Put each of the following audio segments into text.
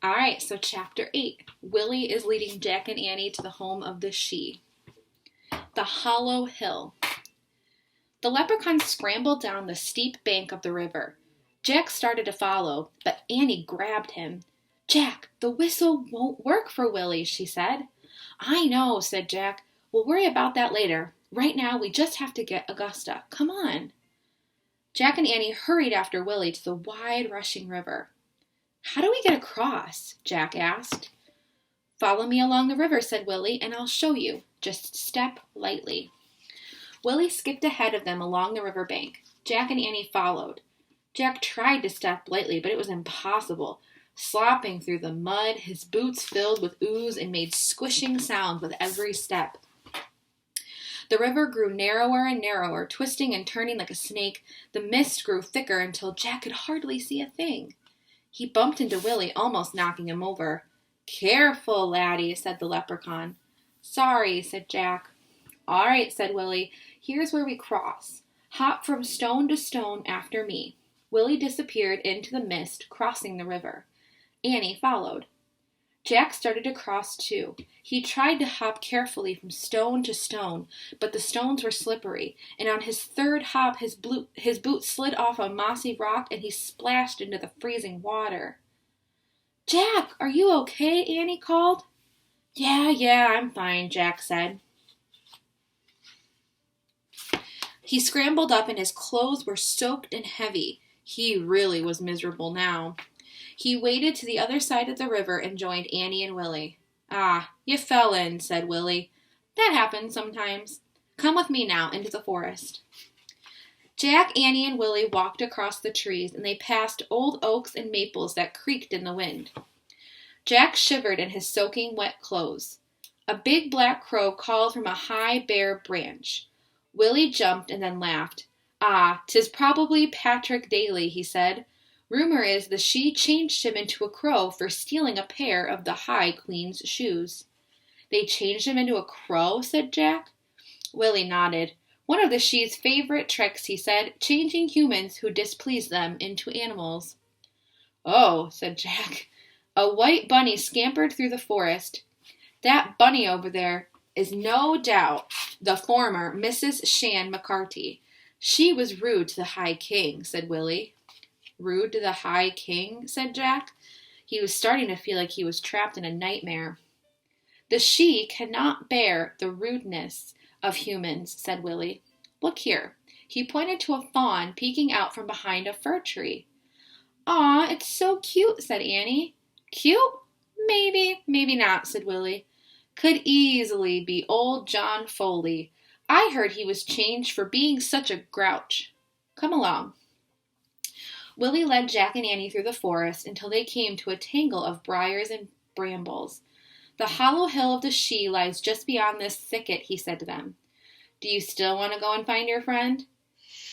All right, so chapter 8. Willie is leading Jack and Annie to the home of the She. The Hollow Hill. The leprechaun scrambled down the steep bank of the river. Jack started to follow, but Annie grabbed him. Jack, the whistle won't work for Willie, she said. I know, said Jack. We'll worry about that later. Right now, we just have to get Augusta. Come on. Jack and Annie hurried after Willie to the wide, rushing river. How do we get across? Jack asked. Follow me along the river, said Willie, and I'll show you. Just step lightly. Willie skipped ahead of them along the river bank. Jack and Annie followed. Jack tried to step lightly, but it was impossible. Slopping through the mud, his boots filled with ooze and made squishing sounds with every step. The river grew narrower and narrower, twisting and turning like a snake. The mist grew thicker until Jack could hardly see a thing. He bumped into Willie, almost knocking him over. Careful, laddie, said the leprechaun. Sorry, said Jack. All right, said Willie. Here's where we cross. Hop from stone to stone after me. Willie disappeared into the mist, crossing the river. Annie followed. Jack started to cross too. He tried to hop carefully from stone to stone, but the stones were slippery, and on his third hop his boot slid off a mossy rock and he splashed into the freezing water. Jack, are you okay? Annie called. Yeah, I'm fine, Jack said. He scrambled up and his clothes were soaked and heavy. He really was miserable now. He waded to the other side of the river and joined Annie and Willie. Ah, you fell in, said Willie. That happens sometimes. Come with me now into the forest. Jack, Annie, and Willie walked across the trees, and they passed old oaks and maples that creaked in the wind. Jack shivered in his soaking wet clothes. A big black crow called from a high bare branch. Willie jumped and then laughed. Ah, 'tis probably Patrick Daly, he said. Rumor is the She changed him into a crow for stealing a pair of the High Queen's shoes. They changed him into a crow, said Jack. Willie nodded. One of the She's favorite tricks, he said, changing humans who displeased them into animals. Oh, said Jack. A white bunny scampered through the forest. That bunny over there is no doubt the former Mrs. Shan McCarty. She was rude to the High King, said Willie. Rude to the High King, said Jack. He was starting to feel like he was trapped in a nightmare. The She cannot bear the rudeness of humans, said Willie. Look here. He pointed to a fawn peeking out from behind a fir tree. Aw, it's so cute, said Annie. Cute? Maybe not, said Willie. Could easily be old John Foley. I heard he was changed for being such a grouch. Come along. Willie led Jack and Annie through the forest until they came to a tangle of briars and brambles. The hollow hill of the She lies just beyond this thicket, he said to them. Do you still want to go and find your friend?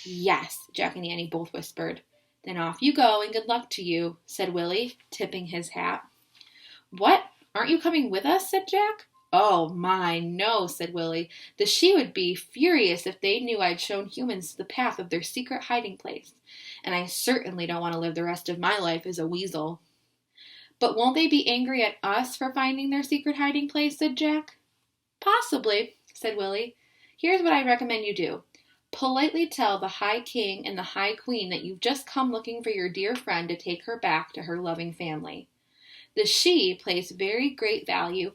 Yes, Jack and Annie both whispered. Then off you go and good luck to you, said Willie, tipping his hat. What? Aren't you coming with us? Said Jack. Oh, my, no, said Willie. The She would be furious if they knew I'd shown humans the path of their secret hiding place, and I certainly don't want to live the rest of my life as a weasel. But won't they be angry at us for finding their secret hiding place? Said Jack. Possibly, said Willie. Here's what I recommend you do. Politely tell the High King and the High Queen that you've just come looking for your dear friend to take her back to her loving family. The She place very great value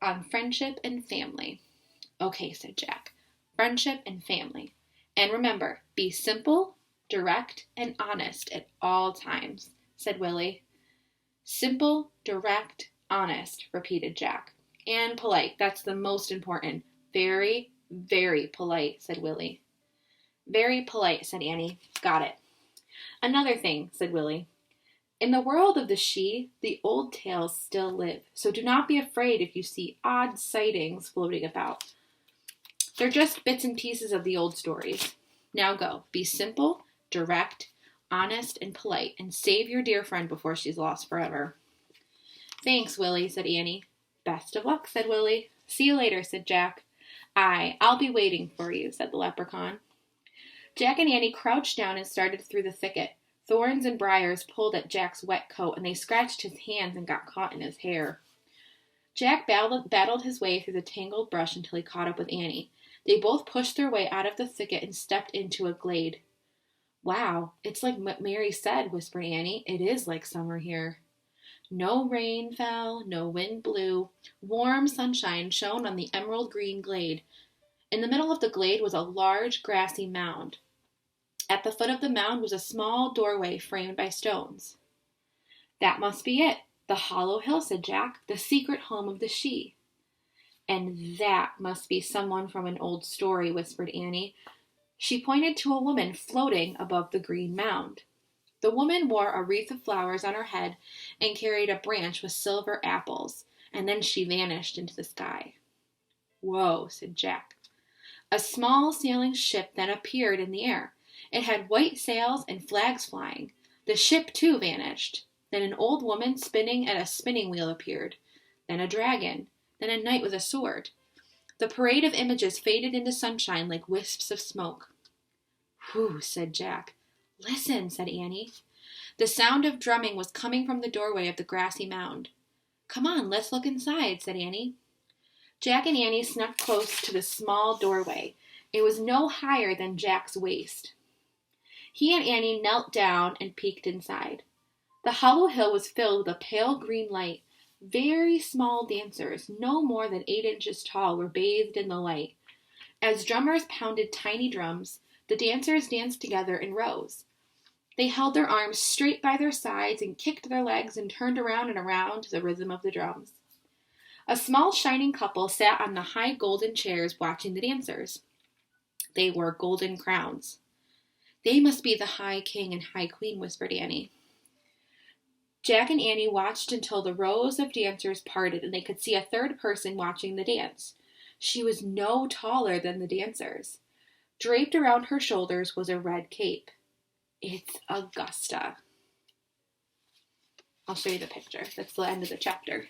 on friendship and family. Okay, said Jack. Friendship and family. And remember, be simple, direct, and honest at all times, said Willie. Simple, direct, honest, repeated Jack. And polite. That's the most important. Very, very polite, said Willie. Very polite, said Annie. Got it. Another thing, said Willie. In the world of the She, the old tales still live, so do not be afraid if you see odd sightings floating about. They're just bits and pieces of the old stories. Now go. Be simple, direct, honest, and polite, and save your dear friend before she's lost forever. Thanks, Willie, said Annie. Best of luck, said Willie. See you later, said Jack. Aye, I'll be waiting for you, said the leprechaun. Jack and Annie crouched down and started through the thicket. Thorns and briars pulled at Jack's wet coat, and they scratched his hands and got caught in his hair. Jack battled his way through the tangled brush until he caught up with Annie. They both pushed their way out of the thicket and stepped into a glade. "Wow, it's like Mary said," whispered Annie. "It is like summer here." No rain fell, no wind blew. Warm sunshine shone on the emerald green glade. In the middle of the glade was a large grassy mound. At the foot of the mound was a small doorway framed by stones. "That must be it, the hollow hill," said Jack, "the secret home of the Sidhe." "And that must be someone from an old story," whispered Annie. She pointed to a woman floating above the green mound. The woman wore a wreath of flowers on her head and carried a branch with silver apples, and then she vanished into the sky. "Whoa," said Jack. A small sailing ship then appeared in the air. It had white sails and flags flying. The ship, too, vanished. Then an old woman spinning at a spinning wheel appeared. Then a dragon. Then a knight with a sword. The parade of images faded into sunshine like wisps of smoke. "Whew," said Jack. "Listen," said Annie. The sound of drumming was coming from the doorway of the grassy mound. "Come on, let's look inside," said Annie. Jack and Annie snuck close to the small doorway. It was no higher than Jack's waist. He and Annie knelt down and peeked inside. The hollow hill was filled with a pale green light. Very small dancers, no more than 8 inches tall, were bathed in the light. As drummers pounded tiny drums, the dancers danced together in rows. They held their arms straight by their sides and kicked their legs and turned around and around to the rhythm of the drums. A small shining couple sat on the high golden chairs watching the dancers. They wore golden crowns. "They must be the High King and High Queen," whispered Annie. Jack and Annie watched until the rows of dancers parted and they could see a third person watching the dance. She was no taller than the dancers. Draped around her shoulders was a red cape. "It's Augusta." I'll show you the picture. That's the end of the chapter.